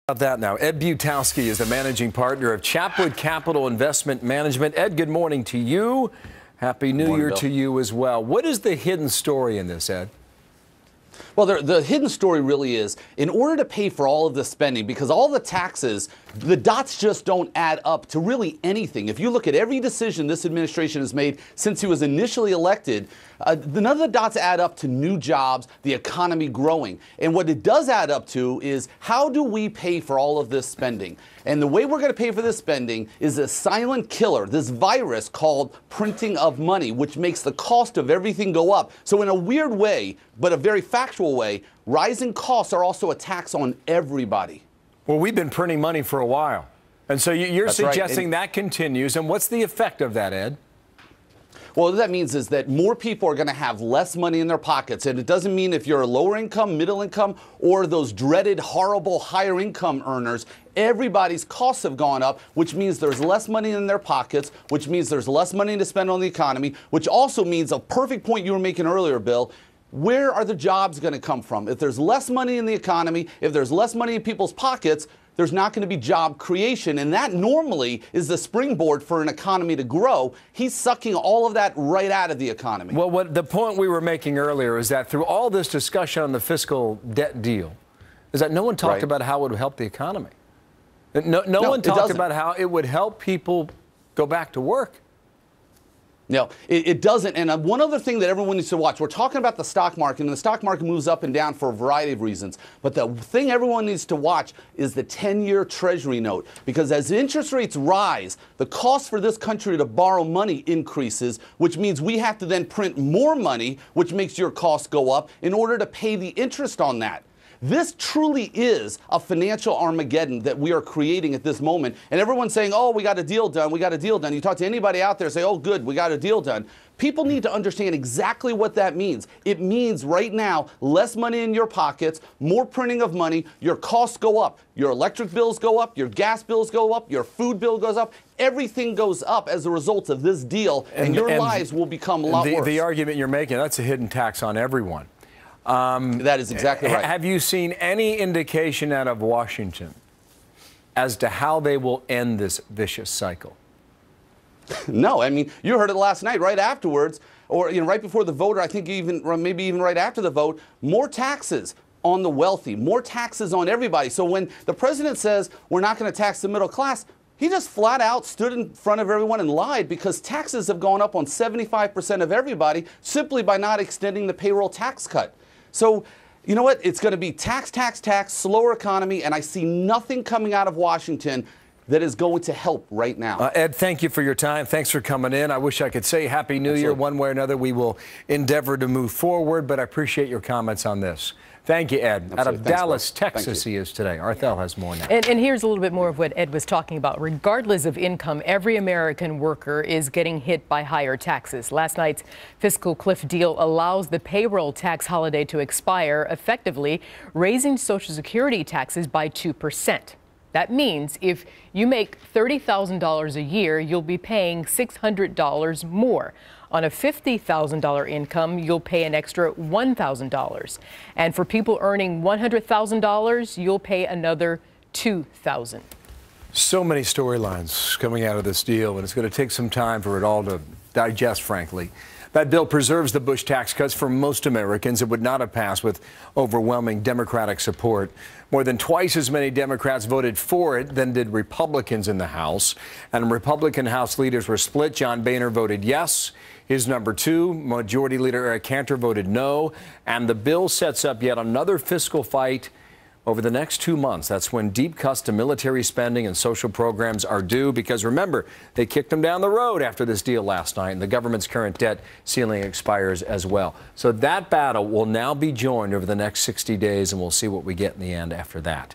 About that now. Ed Butowski is the managing partner of Chapwood Capital Investment Management. Ed, good morning to you. Happy New Year to you as well. What is the hidden story in this, Ed? Well, the hidden story really is, in order to pay for all of this spending, because all the taxes, the dots just don't add up to really anything. If you look at every decision this administration has made since he was initially elected, none of the dots add up to new jobs, the economy growing. And what it does add up to is, how do we pay for all of this spending? And the way we're going to pay for this spending is a silent killer, this virus called printing of money, which makes the cost of everything go up. So in a weird way, but a very factual way, rising costs are also a tax on everybody. Well, we've been printing money for a while. And so you're That's suggesting right. that continues. And what's the effect of that, Ed? Well, what that means is that more people are going to have less money in their pockets. And it doesn't mean if you're a lower income, middle income, or those dreaded, horrible, higher income earners. Everybody's costs have gone up, which means there's less money in their pockets, which means there's less money to spend on the economy, which also means a perfect point you were making earlier, Bill. Where are the jobs going to come from? If there's less money in the economy, if there's less money in people's pockets, there's not going to be job creation. And that normally is the springboard for an economy to grow. He's sucking all of that right out of the economy. Well, the point we were making earlier is that through all this discussion on the fiscal debt deal, is that no one talked about how it would help the economy. No one talked about how it would help people go back to work. No, it doesn't. And one other thing that everyone needs to watch, we're talking about the stock market, and the stock market moves up and down for a variety of reasons. But the thing everyone needs to watch is the 10-year Treasury note. Because as interest rates rise, the cost for this country to borrow money increases, which means we have to then print more money, which makes your costs go up in order to pay the interest on that. This truly is a financial Armageddon that we are creating at this moment. And everyone's saying, oh, we got a deal done, we got a deal done. You talk to anybody out there, say, oh, good, we got a deal done. People need to understand exactly what that means. It means right now, less money in your pockets, more printing of money, your costs go up. Your electric bills go up, your gas bills go up, your food bill goes up. Everything goes up as a result of this deal, and your lives will become a lot worse. The argument you're making, that's a hidden tax on everyone. That is exactly right. Have you seen any indication out of Washington as to how they will end this vicious cycle? No, I mean, you heard it last night, right afterwards, or right before the vote, or I think maybe even right after the vote, more taxes on the wealthy, more taxes on everybody. So when the president says we're not going to tax the middle class, he just flat out stood in front of everyone and lied, because taxes have gone up on 75% of everybody simply by not extending the payroll tax cut. So, you know what? It's going to be tax, tax, tax, slower economy, and I see nothing coming out of Washington that is going to help right now. Ed, thank you for your time. Thanks for coming in. I wish I could say Happy New Year one way or another. We will endeavor to move forward, but I appreciate your comments on this. Thank you, Ed. Out of Dallas, Texas, he is today. Arthel has more now. And here's a little bit more of what Ed was talking about. Regardless of income, every American worker is getting hit by higher taxes. Last night's fiscal cliff deal allows the payroll tax holiday to expire, effectively raising Social Security taxes by 2%. That means if you make $30,000 a year, you'll be paying $600 more. On a $50,000 income, you'll pay an extra $1,000. And for people earning $100,000, you'll pay another $2,000. So many storylines coming out of this deal, and it's going to take some time for it all to digest, frankly. That bill preserves the Bush tax cuts for most Americans. It would not have passed with overwhelming Democratic support. More than twice as many Democrats voted for it than did Republicans in the House. And Republican House leaders were split. John Boehner voted yes. His number two, Majority Leader Eric Cantor, voted no. And the bill sets up yet another fiscal fight over the next 2 months. That's when deep cuts to military spending and social programs are due, because remember, they kicked them down the road after this deal last night, and the government's current debt ceiling expires as well. So that battle will now be joined over the next 60 days, and we'll see what we get in the end after that.